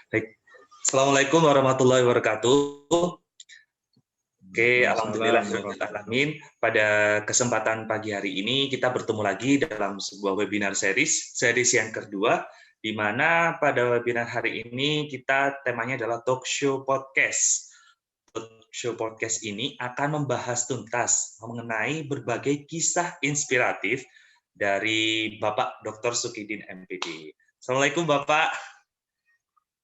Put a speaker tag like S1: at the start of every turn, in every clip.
S1: Baik. Assalamualaikum warahmatullahi wabarakatuh. Oke, alhamdulillah alamin. Pada kesempatan pagi hari ini kita bertemu lagi dalam sebuah webinar series yang kedua, di mana pada webinar hari ini kita temanya adalah talk show podcast. Talk show podcast ini akan membahas tuntas mengenai berbagai kisah inspiratif dari Bapak Dr. Sukidin MPD. Assalamualaikum Bapak.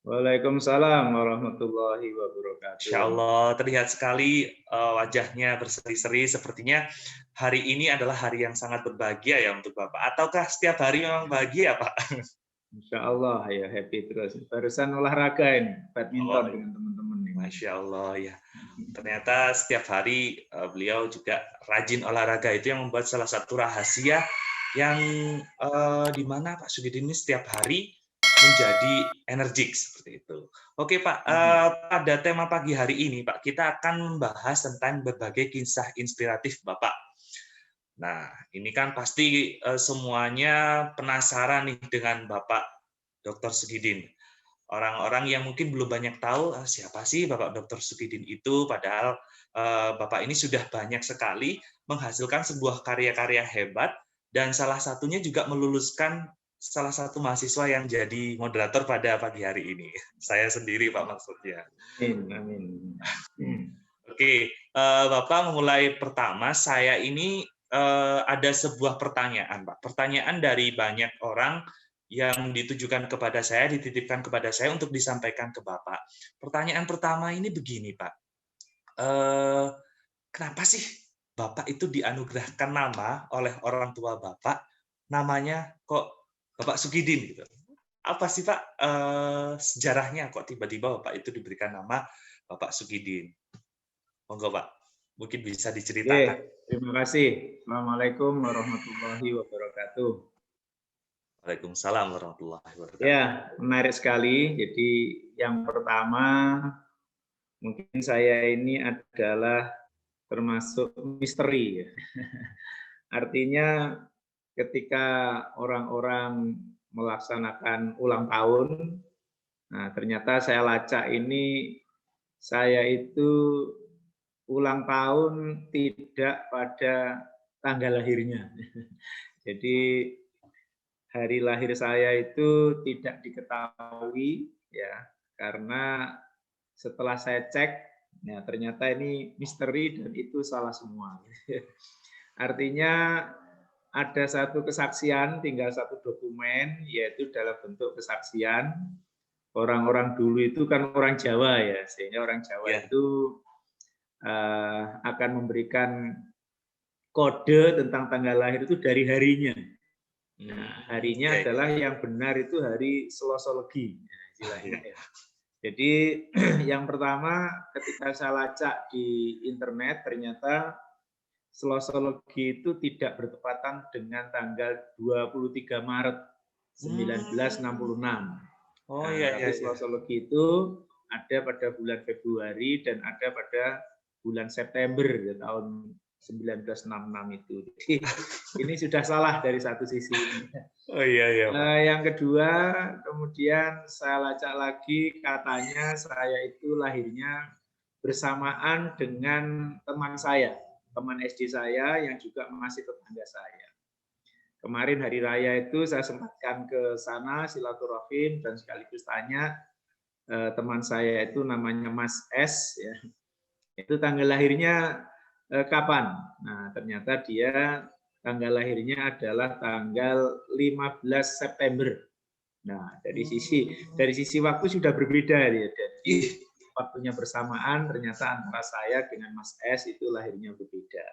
S2: Waalaikumsalam warahmatullahi wabarakatuh.
S1: Insya Allah terlihat sekali wajahnya berseri-seri. Sepertinya hari ini adalah hari yang sangat berbahagia ya untuk Bapak. Ataukah setiap hari memang bahagia, Pak?
S2: Insya Allah ya, happy terus. Barusan olahraga ini, badminton dengan teman-teman.
S1: Masya Allah ya. Ternyata setiap hari beliau juga rajin olahraga. Itu yang membuat salah satu rahasia yang di mana Pak Sukidin ini setiap hari menjadi energik seperti itu. Oke Pak, pada tema pagi hari ini Pak, kita akan membahas tentang berbagai kisah inspiratif Bapak. Nah, ini kan pasti semuanya penasaran nih dengan Bapak Dr. Sukidin. Orang-orang yang mungkin belum banyak tahu siapa sih Bapak Dr. Sukidin itu, padahal Bapak ini sudah banyak sekali menghasilkan sebuah karya-karya hebat, dan salah satunya juga meluluskan salah satu mahasiswa yang jadi moderator pada pagi hari ini. Saya sendiri, Pak, maksudnya.
S2: Amin.
S1: Oke, Bapak memulai pertama, saya ini ada sebuah pertanyaan, Pak. Pertanyaan dari banyak orang yang ditujukan kepada saya, dititipkan kepada saya untuk disampaikan ke Bapak. Pertanyaan pertama ini begini, Pak. Kenapa sih Bapak itu dianugerahkan nama oleh orang tua Bapak, namanya kok Bapak Sukidin gitu. Apa sih Pak sejarahnya kok tiba-tiba Bapak itu diberikan nama Bapak Sukidin? Monggo Pak, mungkin bisa diceritakan.
S2: Terima kasih. Assalamualaikum warahmatullahi wabarakatuh.
S1: Waalaikumsalam warahmatullahi wabarakatuh.
S2: Ya, menarik sekali. Jadi yang pertama, mungkin saya ini adalah termasuk misteri. Artinya ketika orang-orang melaksanakan ulang tahun, nah ternyata saya lacak ini, saya itu ulang tahun tidak pada tanggal lahirnya. Jadi hari lahir saya itu tidak diketahui, ya, karena setelah saya cek, ya ternyata ini misteri dan itu salah semua. Artinya ada satu kesaksian, tinggal satu dokumen, yaitu dalam bentuk kesaksian. Orang-orang dulu itu kan orang Jawa ya, sehingga orang Jawa itu akan memberikan kode tentang tanggal lahir itu dari harinya. Nah, harinya adalah yang benar itu hari Selasa Legi. Jadi yang pertama ketika saya lacak di internet, ternyata Selasa Legi itu tidak bertepatan dengan tanggal 23 Maret 1966.
S1: Oh iya,
S2: tapi Selasa Legi itu ada pada bulan Februari dan ada pada bulan September tahun 1966 itu. Jadi ini sudah salah dari satu sisi.
S1: Oh iya.
S2: Yang kedua, kemudian saya lacak lagi, katanya saya itu lahirnya bersamaan dengan teman saya, teman SD saya yang juga masih tetangga saya. Kemarin hari raya itu saya sempatkan ke sana silaturahim dan sekaligus tanya teman saya itu namanya Mas S, ya. Itu tanggal lahirnya kapan? Nah, ternyata dia tanggal lahirnya adalah tanggal 15 September. Nah, dari sisi waktu sudah berbeda ya. Jadi waktunya bersamaan, ternyata antara saya dengan Mas S itu lahirnya berbeda.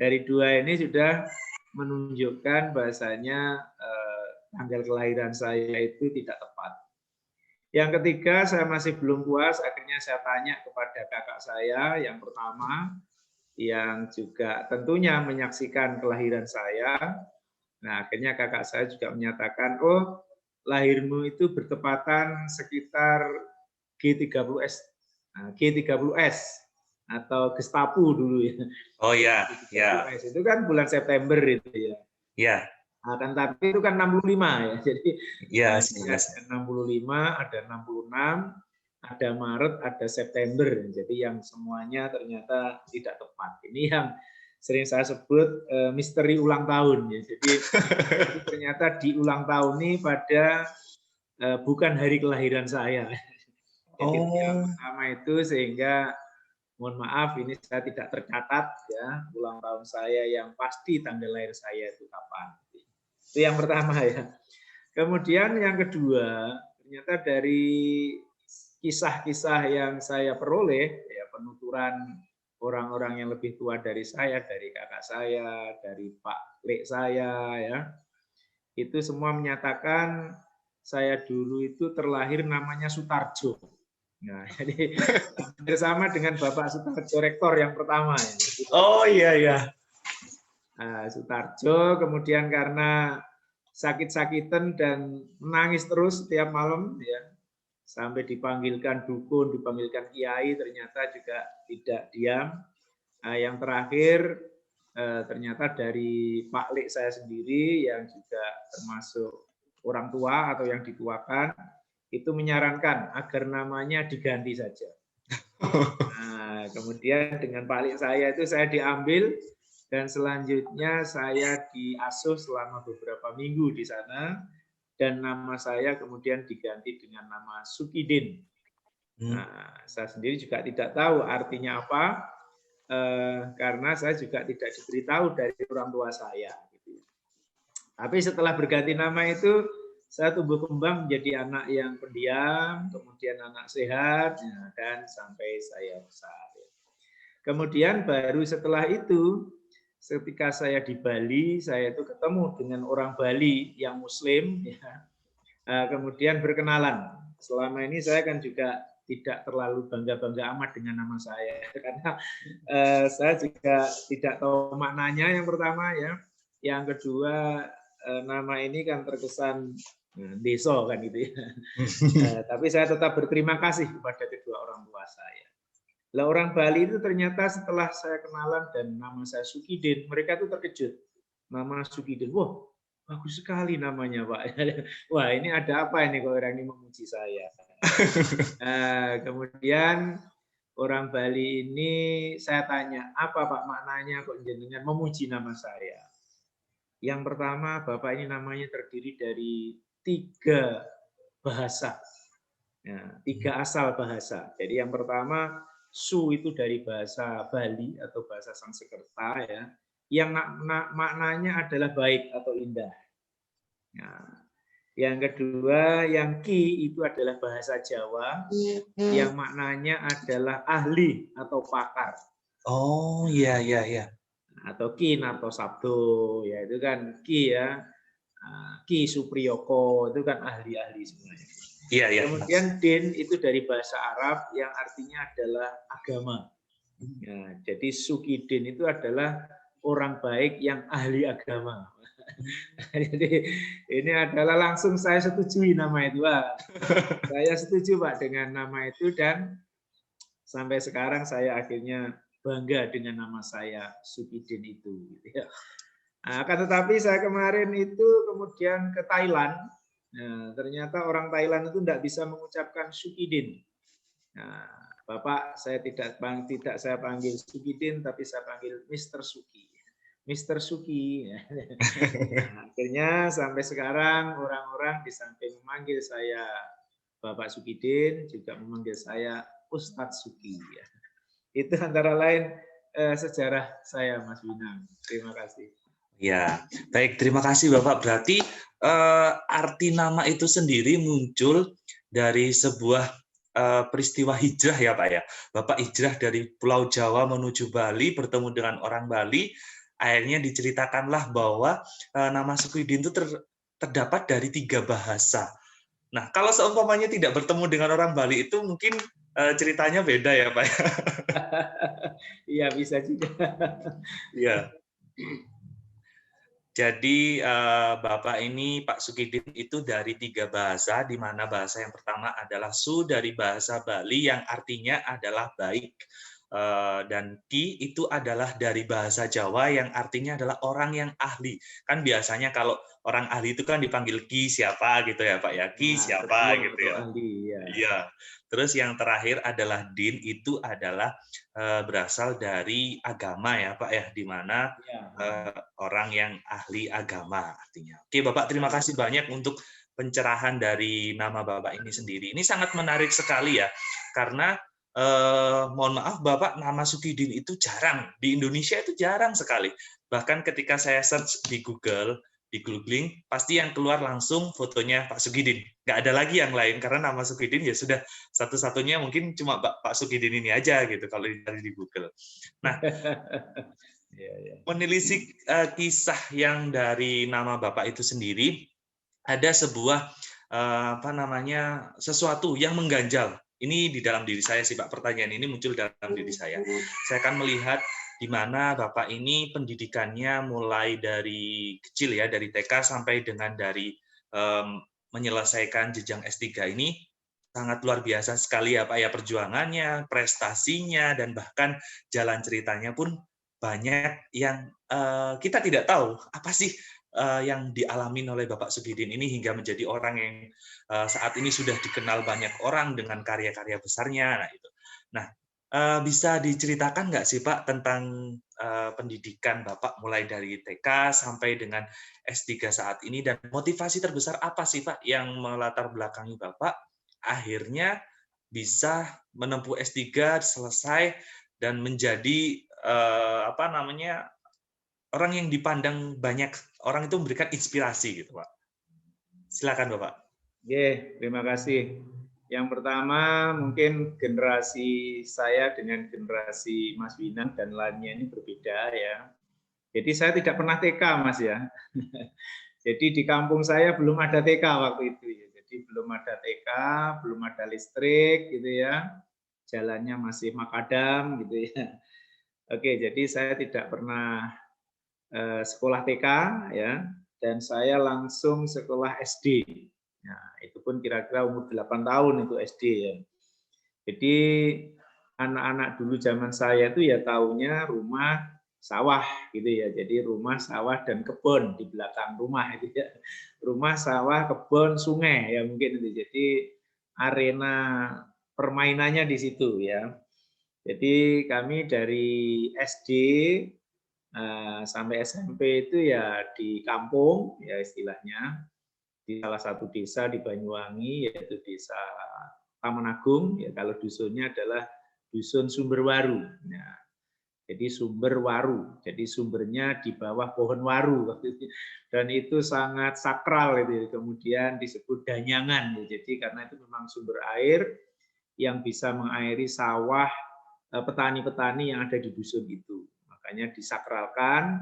S2: Dari dua ini sudah menunjukkan bahasanya tanggal kelahiran saya itu tidak tepat. Yang ketiga, saya masih belum puas, akhirnya saya tanya kepada kakak saya yang pertama, yang juga tentunya menyaksikan kelahiran saya. Nah, akhirnya kakak saya juga menyatakan, oh, lahirmu itu bertepatan sekitar G30S. Nah, G30S atau Gestapo dulu ya.
S1: Oh iya,
S2: Itu kan bulan September itu ya.
S1: Iya.
S2: Akan tapi itu kan 65 ya. Jadi
S1: Ya,
S2: ada 65, ada 66, ada Maret, ada September. Jadi yang semuanya ternyata tidak tepat. Ini yang sering saya sebut misteri ulang tahun ya. Jadi ternyata di ulang tahun ini pada bukan hari kelahiran saya. Jadi yang pertama itu sehingga mohon maaf ini saya tidak tercatat ya ulang tahun saya yang pasti tanggal lahir saya itu kapan. Itu yang pertama ya. Kemudian yang kedua, ternyata dari kisah-kisah yang saya peroleh, ya penuturan orang-orang yang lebih tua dari saya, dari kakak saya, dari Pak Lek saya, ya, itu semua menyatakan saya dulu itu terlahir namanya Sutarjo. Nah, jadi bersama dengan Bapak Sutarjo Rektor yang pertama. Ya.
S1: Oh iya ya.
S2: Nah, Sutarjo, kemudian karena sakit-sakitan dan menangis terus setiap malam, ya sampai dipanggilkan dukun, dipanggilkan kiai, ternyata juga tidak diam. Nah, yang terakhir ternyata dari Pak Lek saya sendiri yang juga termasuk orang tua atau yang dituakan, itu menyarankan agar namanya diganti saja. Nah, kemudian dengan Pak Lek saya itu saya diambil dan selanjutnya saya diasuh selama beberapa minggu di sana dan nama saya kemudian diganti dengan nama Sukidin. Nah, saya sendiri juga tidak tahu artinya apa karena saya juga tidak diberitahu dari orang tua saya. Tapi setelah berganti nama itu saya tumbuh kembang menjadi anak yang pendiam, kemudian anak sehat, dan sampai saya besar. Kemudian baru setelah itu, ketika saya di Bali, saya itu ketemu dengan orang Bali yang Muslim, ya. Kemudian berkenalan. Selama ini saya kan juga tidak terlalu bangga-bangga amat dengan nama saya, karena saya juga tidak tahu maknanya yang pertama ya. Yang kedua, nama ini kan terkesan deso kan gitu ya. Tapi saya tetap berterima kasih kepada kedua orang tua saya. Lah orang Bali itu ternyata setelah saya kenalan dan nama saya Sukidin, mereka tuh terkejut. Nama Sukidin, wah bagus sekali namanya Pak. Wah ini ada apa ini kalau orang ini memuji saya. Kemudian orang Bali ini saya tanya, apa Pak maknanya kok jenengan memuji nama saya? Yang pertama, Bapak ini namanya terdiri dari 3 bahasa. Ya, 3 asal bahasa. Jadi yang pertama, Su itu dari bahasa Bali atau bahasa Sanskerta ya, yang maknanya adalah baik atau indah. Nah, yang kedua, yang Ki itu adalah bahasa Jawa, yang maknanya adalah ahli atau pakar.
S1: Oh iya iya iya.
S2: Atau Ki Narto Sabdo, ya itu kan Ki ya, Ki Supriyoko itu kan ahli-ahli semuanya.
S1: Iya iya.
S2: Kemudian Din itu dari bahasa Arab yang artinya adalah agama. Ya, jadi Sukidin itu adalah orang baik yang ahli agama. Jadi ini adalah langsung saya setujui nama itu. Saya setuju Pak dengan nama itu dan sampai sekarang saya akhirnya bangga dengan nama saya Sukidin itu. Akan tetapi saya kemarin itu kemudian ke Thailand. Nah, ternyata orang Thailand itu tidak bisa mengucapkan Sukidin. Nah, Bapak saya tidak saya panggil Sukidin, tapi saya panggil Mr. Suki. Mr. Suki. Nah, akhirnya sampai sekarang orang-orang di samping memanggil saya Bapak Sukidin, juga memanggil saya Ustadz Suki. Itu antara lain sejarah saya, Mas Winang. Terima kasih.
S1: Ya, baik. Terima kasih Bapak. Berarti arti nama itu sendiri muncul dari sebuah peristiwa hijrah ya Pak ya. Bapak hijrah dari Pulau Jawa menuju Bali, bertemu dengan orang Bali. Akhirnya diceritakanlah bahwa nama Sukidin itu terdapat dari 3 bahasa. Nah, kalau seumpamanya tidak bertemu dengan orang Bali itu mungkin ceritanya beda ya Pak.
S2: Iya bisa juga.
S1: Iya. Jadi Bapak ini Pak Sukidin itu dari 3 bahasa, di mana bahasa yang pertama adalah Su dari bahasa Bali yang artinya adalah baik. Dan ki itu adalah dari bahasa Jawa yang artinya adalah orang yang ahli. Kan biasanya kalau orang ahli itu kan dipanggil ki siapa gitu ya Pak ya, ki
S2: Nah,
S1: siapa
S2: ketua
S1: gitu
S2: atau
S1: ya.
S2: ahli ya.
S1: Iya. Terus yang terakhir adalah din, itu adalah berasal dari agama ya Pak ya, di mana
S2: Ya.
S1: orang yang ahli agama artinya. Oke Bapak, terima kasih banyak untuk pencerahan dari nama Bapak ini sendiri. Ini sangat menarik sekali ya, karena mohon maaf Bapak, nama Sukidin itu jarang. Di Indonesia itu jarang sekali. Bahkan ketika saya search di Google, di googling, pasti yang keluar langsung fotonya Pak Sukidin. Nggak ada lagi yang lain, karena nama Sukidin ya sudah satu-satunya mungkin cuma Pak Sukidin ini aja gitu kalau dicari di Google. Nah, menelisik kisah yang dari nama Bapak itu sendiri, ada sebuah sesuatu yang mengganjal. Ini di dalam diri saya sih Pak, pertanyaan ini muncul dalam diri saya. Saya akan melihat di mana Bapak ini pendidikannya mulai dari kecil ya, dari TK sampai dengan dari menyelesaikan jenjang S3 ini sangat luar biasa sekali ya Pak ya, perjuangannya, prestasinya, dan bahkan jalan ceritanya pun banyak yang kita tidak tahu apa sih yang dialami oleh Bapak Sukidin ini hingga menjadi orang yang saat ini sudah dikenal banyak orang dengan karya-karya besarnya. Nah, itu. Nah, bisa diceritakan nggak sih Pak tentang pendidikan Bapak mulai dari TK sampai dengan S3 saat ini, dan motivasi terbesar apa sih Pak yang melatar belakangi Bapak akhirnya bisa menempuh S3 selesai dan menjadi orang yang dipandang banyak orang itu memberikan inspirasi gitu Pak. Silakan Bapak.
S2: Oke, terima kasih. Yang pertama mungkin generasi saya dengan generasi Mas Winan dan lainnya ini berbeda ya. Jadi saya tidak pernah TK Mas ya. Jadi di kampung saya belum ada TK waktu itu ya. Jadi belum ada TK, belum ada listrik gitu ya. Jalannya masih makadam gitu ya. Oke, jadi saya tidak pernah sekolah TK ya, dan saya langsung sekolah SD. Nah, itu pun kira-kira umur 8 tahun itu SD ya. Jadi anak-anak dulu zaman saya itu ya taunya rumah sawah gitu ya. Jadi rumah sawah dan kebun di belakang rumah itu ya. Rumah sawah, kebun, sungai ya mungkin itu. Jadi arena permainannya di situ ya. Jadi kami dari SD sampai SMP itu ya di kampung ya istilahnya, di salah satu desa di Banyuwangi yaitu desa Taman Agung ya, kalau dusunnya adalah dusun Sumberwaru. Nah, jadi sumber waru, jadi sumbernya di bawah pohon waru dan itu sangat sakral itu. Kemudian disebut danyangan ya, jadi karena itu memang sumber air yang bisa mengairi sawah petani-petani yang ada di dusun itu. Makanya disakralkan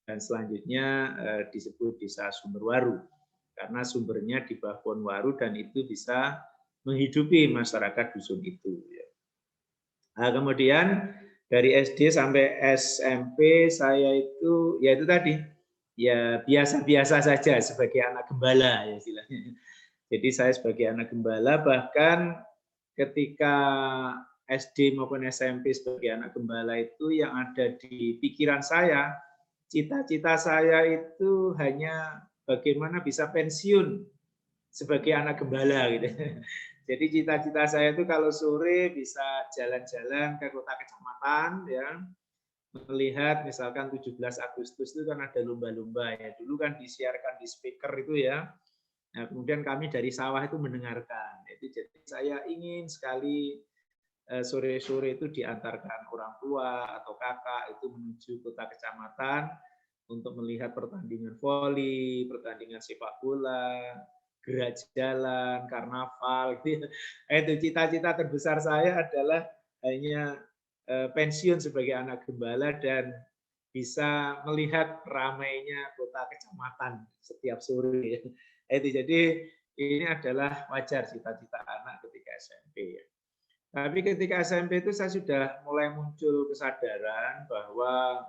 S2: dan selanjutnya disebut desa Sumberwaru karena sumbernya di bawah pohon waru dan itu bisa menghidupi masyarakat dusun itu. Nah, kemudian dari SD sampai SMP saya itu ya itu tadi ya biasa-biasa saja sebagai anak gembala ya istilahnya. Jadi saya sebagai anak gembala, bahkan ketika SD maupun SMP sebagai anak gembala itu yang ada di pikiran saya, cita-cita saya itu hanya bagaimana bisa pensiun sebagai anak gembala gitu. Jadi cita-cita saya itu kalau sore bisa jalan-jalan ke kota kecamatan ya, melihat misalkan 17 Agustus itu kan ada lomba-lomba ya. Dulu kan disiarkan di speaker itu ya. Nah, kemudian kami dari sawah itu mendengarkan. Jadi saya ingin sekali sore-sore itu diantarkan orang tua atau kakak itu menuju kota kecamatan untuk melihat pertandingan voli, pertandingan sepak bola, gerak jalan, karnaval. Itu cita-cita terbesar saya adalah hanya pensiun sebagai anak gembala dan bisa melihat ramainya kota kecamatan setiap sore. Itu jadi ini adalah wajar cita-cita anak ketika SMP ya. Tapi ketika SMP itu saya sudah mulai muncul kesadaran bahwa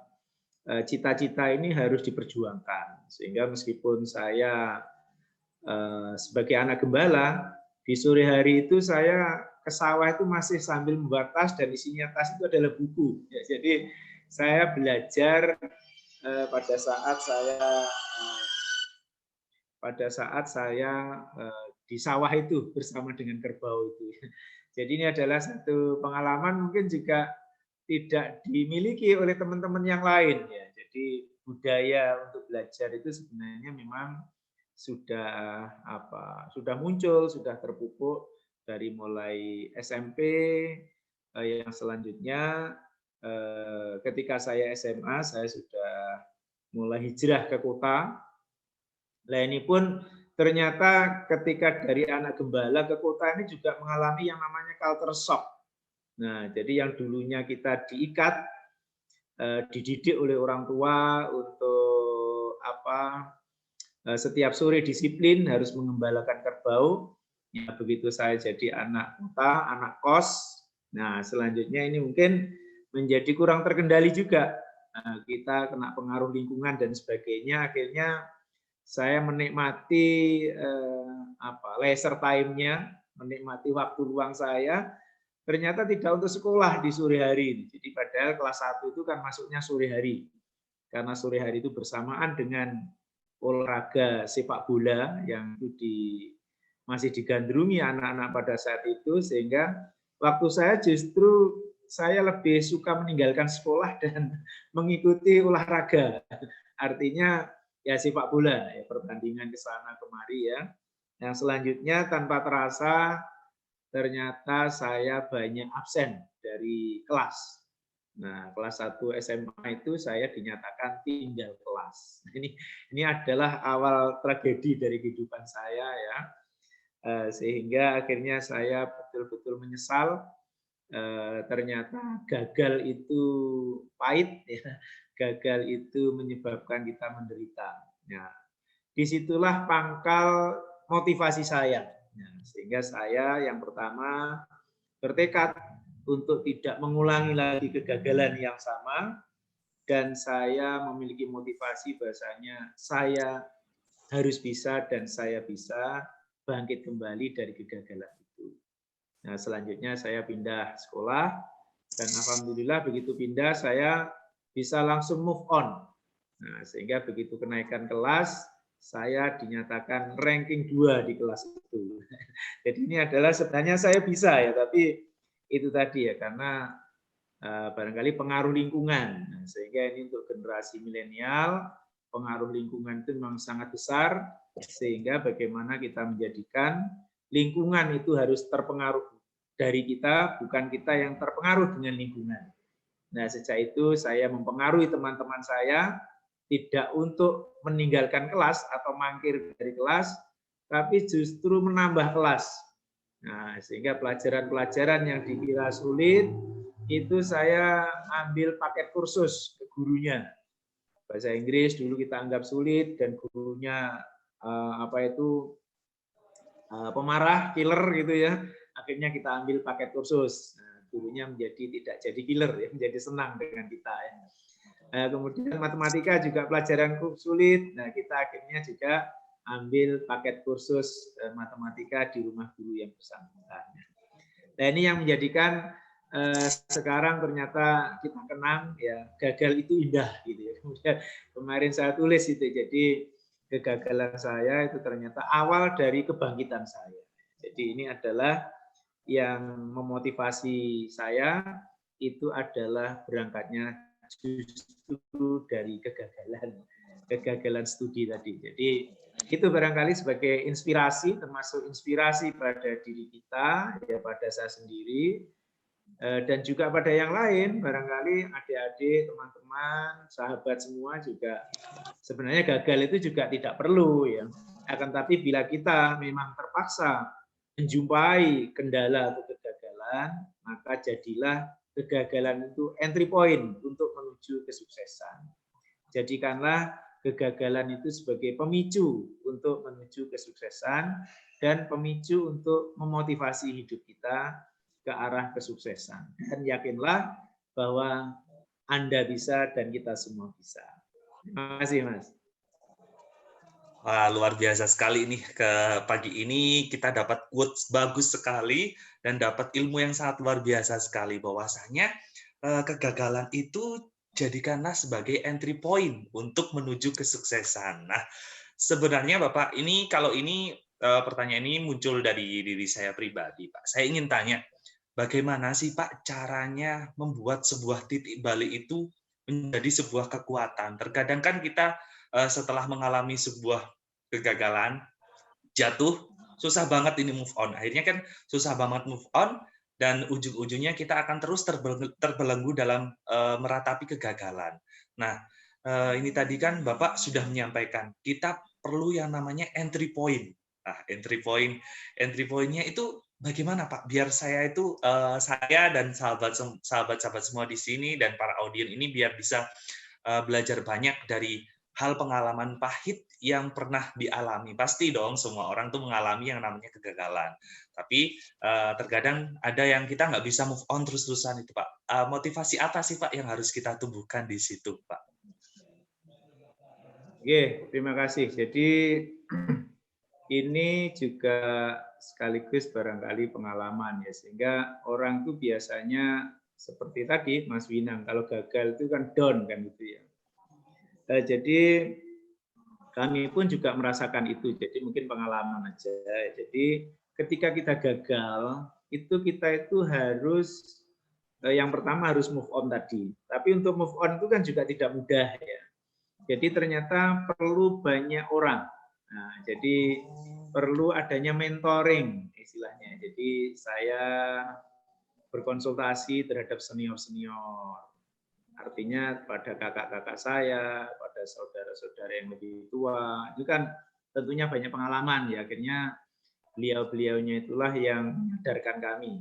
S2: cita-cita ini harus diperjuangkan. Sehingga meskipun saya sebagai anak gembala, di sore hari itu saya ke sawah itu masih sambil membuat tas dan isinya tas itu adalah buku. Ya, jadi saya belajar pada saat saya di sawah itu bersama dengan kerbau itu. Jadi ini adalah satu pengalaman mungkin juga tidak dimiliki oleh teman-teman yang lain ya. Jadi budaya untuk belajar itu sebenarnya memang sudah muncul, sudah terpupuk dari mulai SMP, yang selanjutnya ketika saya SMA saya sudah mulai hijrah ke kota. Nah ini pun ternyata ketika dari anak gembala ke kota ini juga mengalami yang namanya culture shock. Nah jadi yang dulunya kita diikat, dididik oleh orang tua untuk setiap sore disiplin harus mengembalakan kerbau. Ya, begitu saya jadi anak kota, anak kos, nah selanjutnya ini mungkin menjadi kurang terkendali juga. Kita kena pengaruh lingkungan dan sebagainya, akhirnya saya menikmati leisure time-nya, menikmati waktu luang saya, ternyata tidak untuk sekolah di sore hari. Jadi padahal kelas 1 itu kan masuknya sore hari. Karena sore hari itu bersamaan dengan olahraga sepak bola yang itu masih digandrungi anak-anak pada saat itu, sehingga waktu saya justru saya lebih suka meninggalkan sekolah dan mengikuti olahraga. Artinya ya sepak bola, ya pertandingan ke sana kemari ya. Yang selanjutnya tanpa terasa ternyata saya banyak absen dari kelas. Nah, kelas 1 SMA itu saya dinyatakan tinggal kelas. Ini adalah awal tragedi dari kehidupan saya ya. Sehingga akhirnya saya betul-betul menyesal. Ternyata gagal itu pahit ya. Gagal itu menyebabkan kita menderita. Nah, disitulah pangkal motivasi saya. Nah, sehingga saya yang pertama bertekad untuk tidak mengulangi lagi kegagalan yang sama, dan saya memiliki motivasi bahasanya saya harus bisa dan saya bisa bangkit kembali dari kegagalan itu. Nah, selanjutnya saya pindah sekolah dan alhamdulillah begitu pindah saya bisa langsung move on. Nah, sehingga begitu kenaikan kelas saya dinyatakan ranking 2 di kelas itu. Jadi ini adalah sebenarnya saya bisa ya, tapi itu tadi ya karena barangkali pengaruh lingkungan. Nah, sehingga ini untuk generasi milenial pengaruh lingkungan itu memang sangat besar, sehingga bagaimana kita menjadikan lingkungan itu harus terpengaruh dari kita, bukan kita yang terpengaruh dengan lingkungan. Nah, sejak itu saya mempengaruhi teman-teman saya tidak untuk meninggalkan kelas atau mangkir dari kelas, tapi justru menambah kelas. Nah, sehingga pelajaran-pelajaran yang dikira sulit itu saya ambil paket kursus ke gurunya. Bahasa Inggris dulu kita anggap sulit dan gurunya pemarah, killer gitu ya. Akhirnya kita ambil paket kursus. Nah, gurunya tidak jadi killer ya, menjadi senang dengan kita ya. Kemudian matematika juga pelajaran sulit. Nah, kita akhirnya juga ambil paket kursus matematika di rumah guru yang bersangkutan. Nah, ini yang menjadikan sekarang ternyata kita kenang ya gagal itu indah gitu ya. Kemudian kemarin saya tulis itu, jadi kegagalan saya itu ternyata awal dari kebangkitan saya. Jadi ini adalah yang memotivasi saya itu adalah berangkatnya justru dari kegagalan studi tadi. Jadi itu barangkali sebagai inspirasi, termasuk inspirasi pada diri kita, ya pada saya sendiri, dan juga pada yang lain, barangkali adik-adik, teman-teman, sahabat semua juga sebenarnya gagal itu juga tidak perlu ya. Akan tapi bila kita memang terpaksa menjumpai kendala atau kegagalan, maka jadilah kegagalan itu entry point untuk menuju kesuksesan. Jadikanlah kegagalan itu sebagai pemicu untuk menuju kesuksesan dan pemicu untuk memotivasi hidup kita ke arah kesuksesan. Dan yakinlah bahwa Anda bisa dan kita semua bisa. Terima kasih, Mas.
S1: Wah, luar biasa sekali nih ke pagi ini kita dapat quotes bagus sekali dan dapat ilmu yang sangat luar biasa sekali bahwasanya kegagalan itu jadikanlah sebagai entry point untuk menuju kesuksesan. Nah, sebenarnya Bapak ini kalau ini pertanyaan ini muncul dari diri saya pribadi, Pak. Saya ingin tanya, bagaimana sih Pak caranya membuat sebuah titik balik itu menjadi sebuah kekuatan? Terkadang kan kita setelah mengalami sebuah kegagalan, jatuh, susah banget ini move on. Akhirnya kan susah banget move on dan ujung-ujungnya kita akan terus terbelenggu dalam meratapi kegagalan. Nah, ini tadi kan Bapak sudah menyampaikan kita perlu yang namanya entry point. Nah, entry point-nya itu bagaimana Pak? Biar saya itu saya dan sahabat-sahabat semua di sini dan para audien ini biar bisa belajar banyak dari hal pengalaman pahit yang pernah dialami. Pasti dong semua orang tuh mengalami yang namanya kegagalan. Tapi terkadang ada yang kita nggak bisa move on terus-terusan itu Pak. Motivasi apa sih Pak yang harus kita tumbuhkan di situ Pak?
S2: Oke, terima kasih. Jadi ini juga sekaligus barangkali pengalaman ya, sehingga orang tuh biasanya seperti tadi Mas Winang, kalau gagal itu kan down kan gitu ya. Jadi kami pun juga merasakan itu, jadi mungkin pengalaman aja. Jadi ketika kita gagal, itu kita itu harus yang pertama harus move on tadi. Tapi untuk move on itu kan juga tidak mudah ya. Jadi ternyata perlu banyak orang. Nah, jadi perlu adanya mentoring istilahnya. Jadi saya berkonsultasi terhadap senior-senior. Artinya pada kakak-kakak saya, pada saudara-saudara yang lebih tua, itu kan tentunya banyak pengalaman ya. Akhirnya beliau-beliaunya itulah yang menyadarkan kami.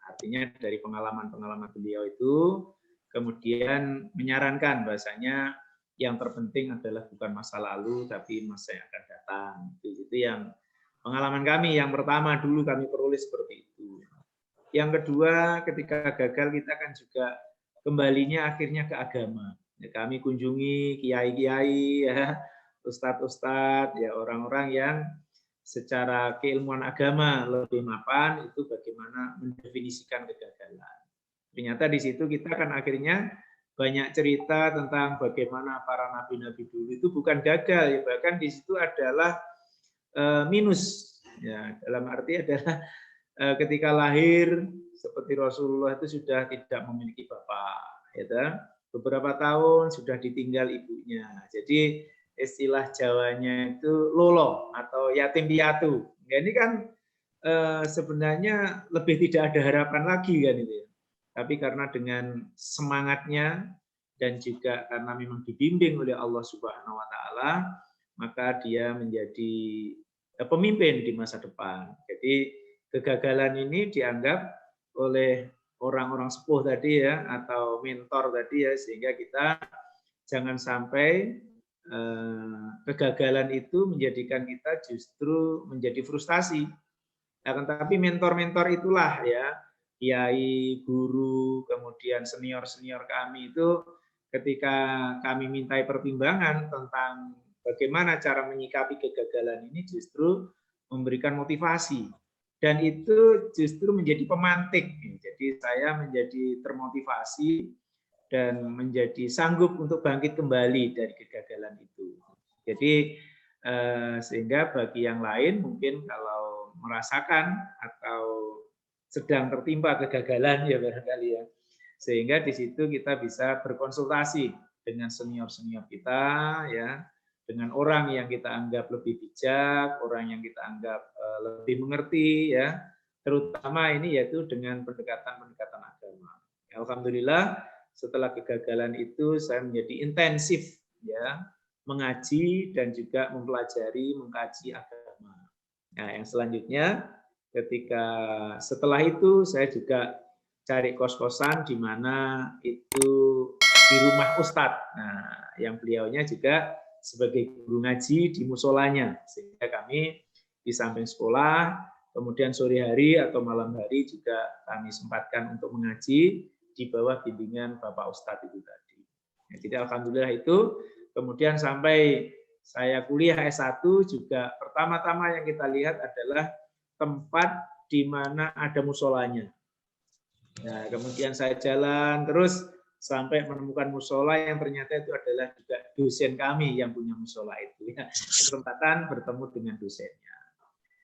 S2: Artinya dari pengalaman-pengalaman beliau itu kemudian menyarankan bahasanya yang terpenting adalah bukan masa lalu tapi masa yang akan datang. Itu yang pengalaman kami yang pertama dulu kami peroleh seperti itu. Yang kedua, ketika gagal kita kan juga kembalinya akhirnya ke agama. Ya, kami kunjungi kiai-kiai, ya, ustadz-ustadz, ya orang-orang yang secara keilmuan agama lebih mapan itu bagaimana mendefinisikan kegagalan. Ternyata di situ kita kan akhirnya banyak cerita tentang bagaimana para nabi-nabi dulu itu bukan gagal, ya, bahkan di situ adalah minus. Ya, dalam arti adalah ketika lahir seperti Rasulullah itu sudah tidak memiliki bapak, ya, beberapa tahun sudah ditinggal ibunya. Jadi istilah Jawanya itu lolo atau yatim piatu. Ya, ini kan sebenarnya lebih tidak ada harapan lagi kan itu ya. Tapi karena dengan semangatnya dan juga karena memang dibimbing oleh Allah Subhanahu wa taala, maka dia menjadi pemimpin di masa depan. Jadi kegagalan ini dianggap oleh orang-orang sepuh tadi ya atau mentor tadi ya, sehingga kita jangan sampai kegagalan itu menjadikan kita justru menjadi frustasi. Akan tetapi mentor-mentor itulah ya, kiai, guru, kemudian senior-senior kami itu ketika kami mintai pertimbangan tentang bagaimana cara menyikapi kegagalan ini justru memberikan motivasi. Dan itu justru menjadi pemantik. Jadi saya menjadi termotivasi dan menjadi sanggup untuk bangkit kembali dari kegagalan itu. Jadi sehingga bagi yang lain mungkin kalau merasakan atau sedang tertimpa kegagalan ya barangkali ya, sehingga di situ kita bisa berkonsultasi dengan senior-senior kita ya, dengan orang yang kita anggap lebih bijak, orang yang kita anggap lebih mengerti ya, terutama ini yaitu dengan pendekatan-pendekatan agama. Alhamdulillah setelah kegagalan itu saya menjadi intensif ya, mengaji dan juga mempelajari, mengkaji agama. Nah, yang selanjutnya ketika setelah itu saya juga cari kos-kosan di mana itu di rumah Ustadz. Nah, yang beliaunya juga sebagai guru ngaji di musolanya, sehingga kami di samping sekolah, kemudian sore hari atau malam hari juga kami sempatkan untuk mengaji di bawah bimbingan Bapak Ustadz itu tadi. Nah, jadi alhamdulillah itu kemudian sampai saya kuliah S1 juga pertama-tama yang kita lihat adalah tempat di mana ada musolanya. Nah, kemudian saya jalan terus sampai menemukan musola yang ternyata itu adalah juga dosen kami yang punya musola itu. Ya, kesempatan bertemu dengan dosennya.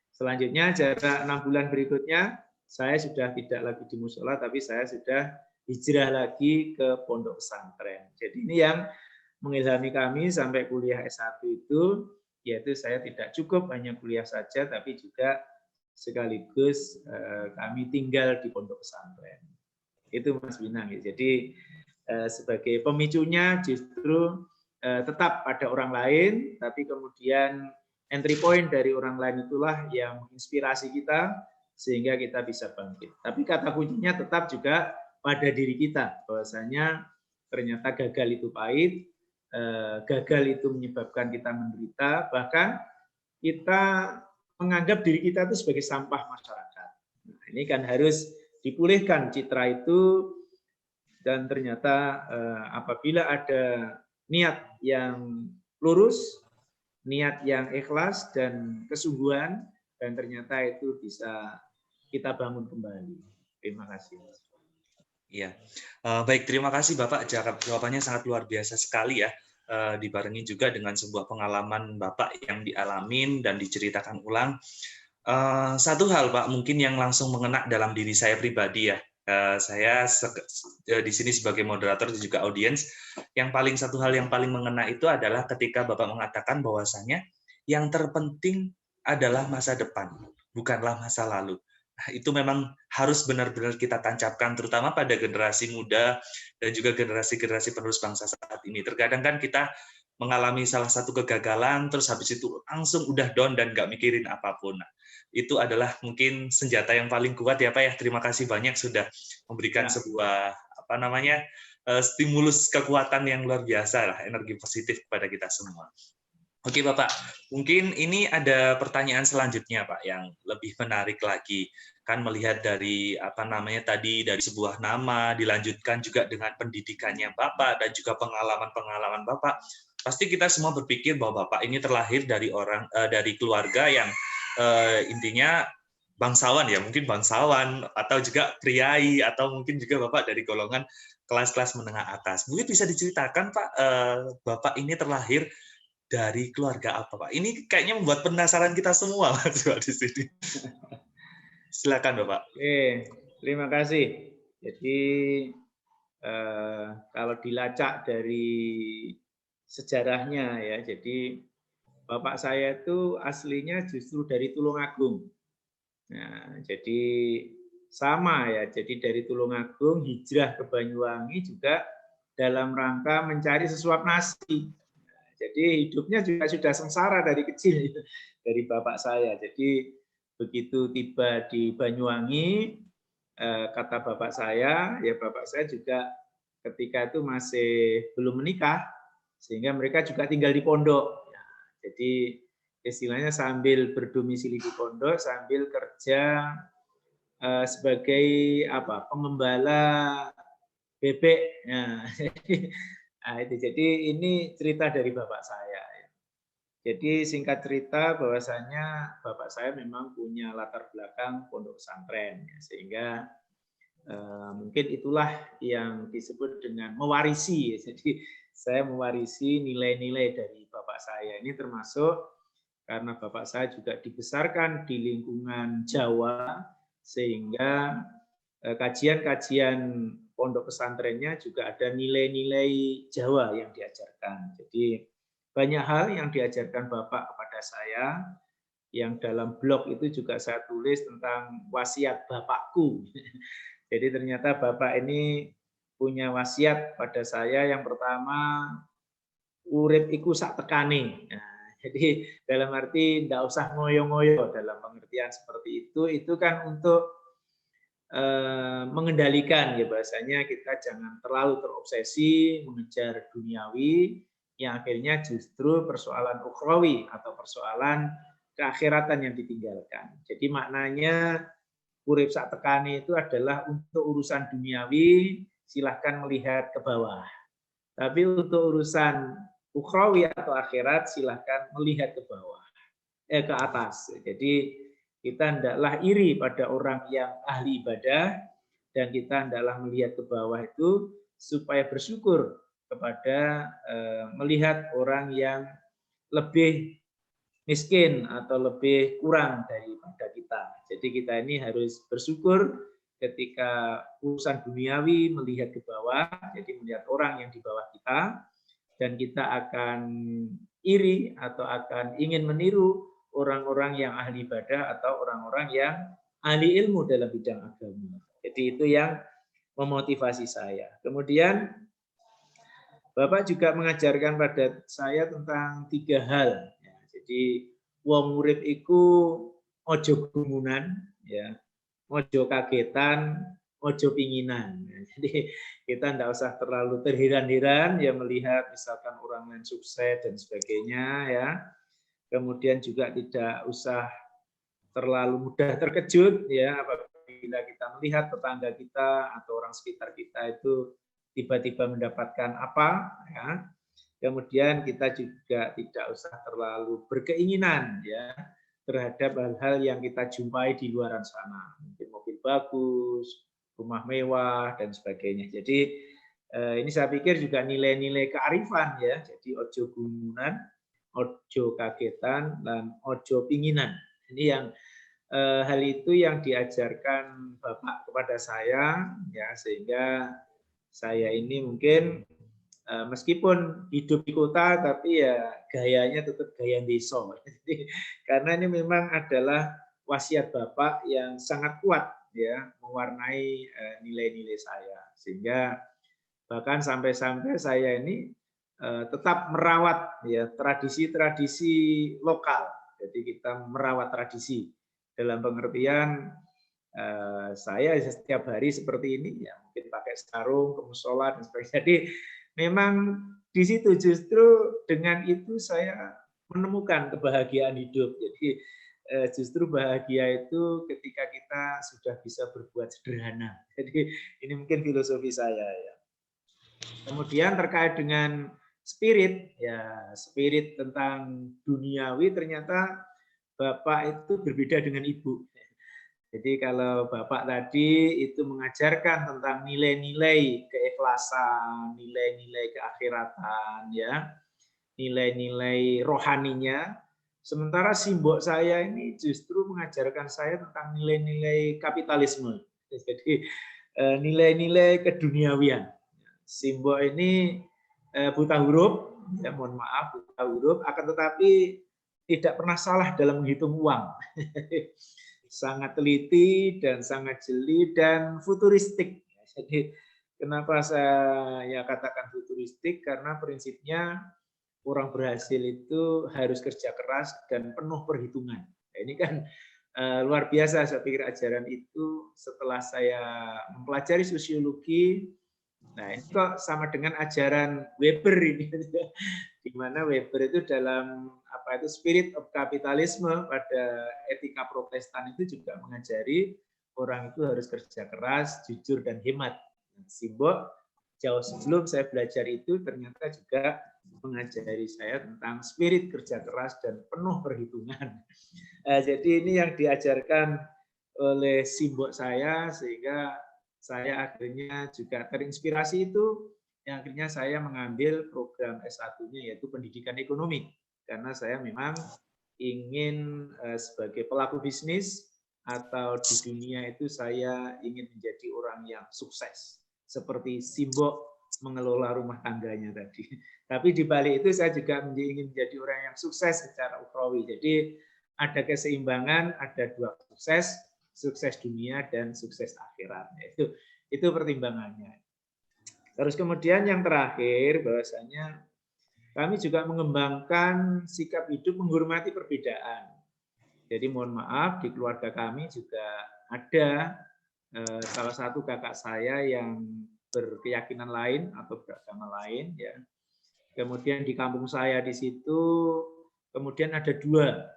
S2: Selanjutnya jarak 6 bulan berikutnya saya sudah tidak lagi di musola, tapi saya sudah hijrah lagi ke pondok pesantren. Jadi ini yang mengilhami kami sampai kuliah S1 itu, yaitu saya tidak cukup hanya kuliah saja, tapi juga sekaligus kami tinggal di pondok pesantren. Itu Mas Binang. Jadi sebagai pemicunya justru tetap pada orang lain, tapi kemudian entry point dari orang lain itulah yang menginspirasi kita sehingga kita bisa bangkit. Tapi kata kuncinya tetap juga pada diri kita, bahwasanya ternyata gagal itu pahit, gagal itu menyebabkan kita menderita, bahkan kita menganggap diri kita itu sebagai sampah masyarakat. Nah, ini kan harus dipulihkan citra itu, dan ternyata apabila ada niat yang lurus, niat yang ikhlas dan kesungguhan, dan ternyata itu bisa kita bangun kembali. Terima kasih.
S1: Iya, baik, terima kasih Bapak. Jawabannya sangat luar biasa sekali ya. Dibarengi juga dengan sebuah pengalaman Bapak yang dialamin dan diceritakan ulang. Satu hal Pak, mungkin yang langsung mengena dalam diri saya pribadi ya. Saya di sini sebagai moderator dan juga audiens, satu hal yang paling mengena itu adalah ketika Bapak mengatakan bahwasanya yang terpenting adalah masa depan, bukanlah masa lalu. Nah, itu memang harus benar-benar kita tancapkan, terutama pada generasi muda dan juga generasi-generasi penerus bangsa saat ini. Terkadang kan kita mengalami salah satu kegagalan, terus habis itu langsung udah down dan nggak mikirin apapun. Nah, itu adalah mungkin senjata yang paling kuat ya Pak ya. Terima kasih banyak sudah memberikan sebuah stimulus kekuatan yang luar biasa lah, energi positif kepada kita semua. Oke Bapak, mungkin ini ada pertanyaan selanjutnya Pak yang lebih menarik lagi. Kan melihat dari tadi dari sebuah nama, dilanjutkan juga dengan pendidikannya Bapak dan juga pengalaman-pengalaman Bapak. Pasti kita semua berpikir bahwa Bapak ini terlahir dari dari keluarga yang intinya bangsawan ya, mungkin bangsawan atau juga priai atau mungkin juga Bapak dari golongan kelas-kelas menengah atas. Mungkin bisa diceritakan Pak, Bapak ini terlahir dari keluarga apa Pak? Ini kayaknya membuat penasaran kita semua Mas di sini. Silakan Bapak.
S2: Oke, terima kasih. Jadi kalau dilacak dari sejarahnya ya, jadi bapak saya itu aslinya justru dari Tulungagung. Nah, jadi sama ya, jadi dari Tulungagung hijrah ke Banyuwangi juga dalam rangka mencari sesuap nasi. Jadi hidupnya juga sudah sengsara dari kecil dari bapak saya. Jadi begitu tiba di Banyuwangi, kata bapak saya, ya bapak saya juga ketika itu masih belum menikah, sehingga mereka juga tinggal di pondok. Jadi istilahnya sambil berdomisili di pondok, sambil kerja sebagai pengembala bebek. Nah, itu jadi ini cerita dari bapak saya. Jadi singkat cerita bahwasanya bapak saya memang punya latar belakang pondok pesantren, sehingga mungkin itulah yang disebut dengan mewarisi. Jadi saya mewarisi nilai-nilai dari bapak saya. Ini termasuk karena bapak saya juga dibesarkan di lingkungan Jawa, sehingga kajian-kajian pondok pesantrennya juga ada nilai-nilai Jawa yang diajarkan. Jadi banyak hal yang diajarkan Bapak kepada saya, yang dalam blog itu juga saya tulis tentang wasiat Bapakku. Jadi ternyata Bapak ini punya wasiat pada saya, yang pertama, urip iku sak tekane. Nah, jadi dalam arti tidak usah ngoyo-ngoyo, dalam pengertian seperti itu kan untuk mengendalikan ya, bahasanya kita jangan terlalu terobsesi mengejar duniawi yang akhirnya justru persoalan ukhrawi atau persoalan keakhiratan yang ditinggalkan. Jadi maknanya urip sak tekani itu adalah untuk urusan duniawi silahkan melihat ke bawah. Tapi untuk urusan ukhrawi atau akhirat, silahkan melihat ke bawah, ke atas. Jadi kita hendaklah iri pada orang yang ahli ibadah, dan kita hendaklah melihat ke bawah itu supaya bersyukur kepada melihat orang yang lebih miskin atau lebih kurang daripada kita. Jadi kita ini harus bersyukur ketika urusan duniawi melihat ke bawah, jadi melihat orang yang di bawah kita, dan kita akan iri atau akan ingin meniru orang-orang yang ahli ibadah atau orang-orang yang ahli ilmu dalam bidang agama. Jadi itu yang memotivasi saya. Kemudian Bapak juga mengajarkan pada saya tentang 3 hal. Ya, jadi wong urip iku ojo gumunan, ya, ojo kagetan, ojo pinginan. Ya, jadi kita tidak usah terlalu terheran-heran ya melihat misalkan orang lain sukses dan sebagainya, ya. Kemudian juga tidak usah terlalu mudah terkejut ya apabila kita melihat tetangga kita atau orang sekitar kita itu tiba-tiba mendapatkan apa, ya. Kemudian kita juga tidak usah terlalu berkeinginan ya terhadap hal-hal yang kita jumpai di luar sana, mungkin mobil bagus, rumah mewah dan sebagainya. Jadi ini saya pikir juga nilai-nilai kearifan ya. Jadi ojo gumunan, ojo kagetan, dan ojo pinginan. Ini yang hal itu yang diajarkan Bapak kepada saya ya, sehingga saya ini mungkin meskipun hidup di kota tapi ya gayanya tetap gaya desa. Karena ini memang adalah wasiat Bapak yang sangat kuat ya mewarnai nilai-nilai saya, sehingga bahkan sampai-sampai saya ini tetap merawat ya tradisi-tradisi lokal. Jadi kita merawat tradisi dalam pengertian saya setiap hari seperti ini ya mungkin pakai sarung ke musola dan sebagainya. Jadi memang di situ justru dengan itu saya menemukan kebahagiaan hidup. Jadi justru bahagia itu ketika kita sudah bisa berbuat sederhana. Jadi ini mungkin filosofi saya ya. Kemudian terkait dengan spirit, ya spirit tentang duniawi ternyata Bapak itu berbeda dengan Ibu. Jadi kalau Bapak tadi itu mengajarkan tentang nilai-nilai keikhlasan, nilai-nilai keakhiratan, ya, nilai-nilai rohaninya. Sementara simbok saya ini justru mengajarkan saya tentang nilai-nilai kapitalisme. Jadi nilai-nilai keduniawian. Simbok ini buta huruf, ya mohon maaf buta huruf, akan tetapi tidak pernah salah dalam menghitung uang. Sangat teliti dan sangat jeli dan futuristik. Jadi kenapa saya katakan futuristik? Karena prinsipnya orang berhasil itu harus kerja keras dan penuh perhitungan. Ini kan luar biasa saya pikir ajaran itu setelah saya mempelajari sosiologi. Nah ini kok sama dengan ajaran Weber ini, di mana Weber itu dalam spirit of capitalism pada etika Protestan itu juga mengajari orang itu harus kerja keras, jujur dan hemat. Simbok jauh sebelum saya belajar itu ternyata juga mengajari saya tentang spirit kerja keras dan penuh perhitungan. Jadi ini yang diajarkan oleh simbok saya sehingga saya akhirnya juga terinspirasi itu, yang akhirnya saya mengambil program S1-nya yaitu pendidikan ekonomi. Karena saya memang ingin sebagai pelaku bisnis atau di dunia itu saya ingin menjadi orang yang sukses. Seperti simbok mengelola rumah tangganya tadi. Tapi di balik itu saya juga ingin menjadi orang yang sukses secara ukhrawi. Jadi ada keseimbangan, ada dua sukses, sukses dunia dan sukses akhirat. Itu pertimbangannya. Terus kemudian yang terakhir bahwasanya kami juga mengembangkan sikap hidup menghormati perbedaan. Jadi mohon maaf di keluarga kami juga ada salah satu kakak saya yang berkeyakinan lain atau beragama lain ya. Kemudian di kampung saya di situ kemudian ada dua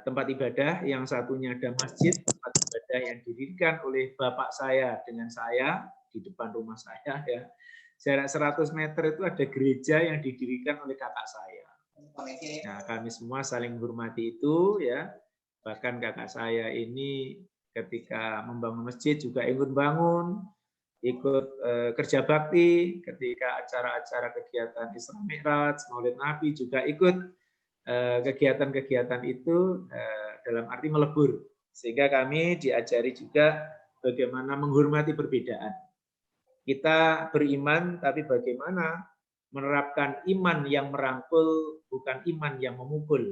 S2: tempat ibadah, yang satunya ada masjid, tempat ibadah yang didirikan oleh bapak saya dengan saya di depan rumah saya ya. jarak 100 meter itu ada gereja yang didirikan oleh kakak saya. Nah, kami semua saling menghormati itu ya. Bahkan kakak saya ini ketika membangun masjid juga ikut bangun, ikut kerja bakti, ketika acara-acara kegiatan Isra Mi'raj, Maulid Nabi juga ikut kegiatan-kegiatan itu dalam arti melebur. Sehingga kami diajari juga bagaimana menghormati perbedaan. Kita beriman, tapi bagaimana menerapkan iman yang merangkul, bukan iman yang memukul.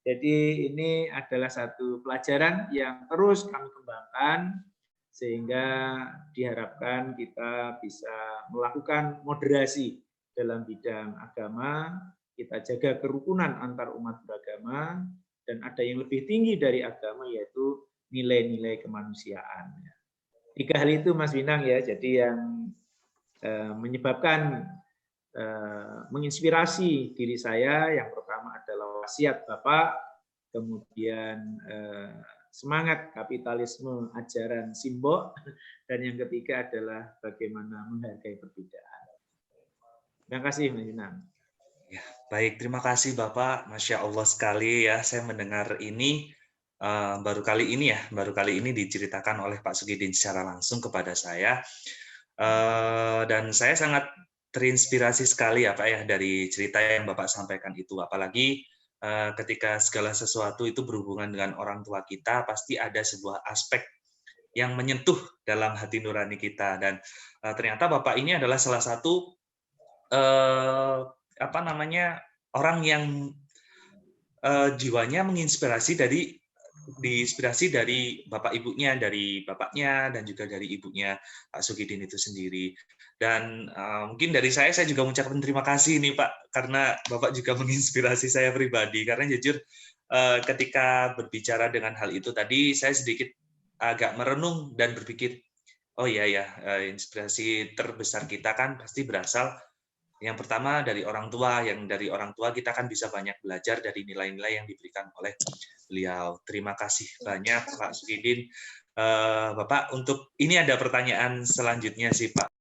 S2: Jadi ini adalah satu pelajaran yang terus kami kembangkan, sehingga diharapkan kita bisa melakukan moderasi dalam bidang agama, kita jaga kerukunan antar umat beragama, dan ada yang lebih tinggi dari agama, yaitu nilai-nilai kemanusiaan. 3 hal itu Mas Winang ya, jadi yang menyebabkan menginspirasi diri saya, yang pertama adalah wasiat Bapak, kemudian semangat kapitalisme ajaran Simbok, dan yang ketiga adalah bagaimana menghargai perbedaan. Terima kasih Mas Winang.
S1: Ya, baik, terima kasih Bapak. Masya Allah sekali ya, saya mendengar ini baru kali ini diceritakan oleh Pak Sugidin secara langsung kepada saya, dan saya sangat terinspirasi sekali ya Pak ya dari cerita yang Bapak sampaikan itu. Apalagi ketika segala sesuatu itu berhubungan dengan orang tua kita, pasti ada sebuah aspek yang menyentuh dalam hati nurani kita, dan ternyata Bapak ini adalah salah satu orang yang jiwanya menginspirasi diinspirasi dari bapak ibunya, dari bapaknya dan juga dari ibunya Pak Sugidin itu sendiri. Dan mungkin dari saya juga mengucapkan terima kasih nih Pak, karena Bapak juga menginspirasi saya pribadi. Karena jujur ketika berbicara dengan hal itu tadi, saya sedikit agak merenung dan berpikir, oh iya ya, inspirasi terbesar kita kan pasti berasal yang pertama dari orang tua, yang dari orang tua kita kan bisa banyak belajar dari nilai-nilai yang diberikan oleh beliau. Terima kasih banyak Pak Sugidin. Bapak, untuk ini ada pertanyaan selanjutnya sih Pak.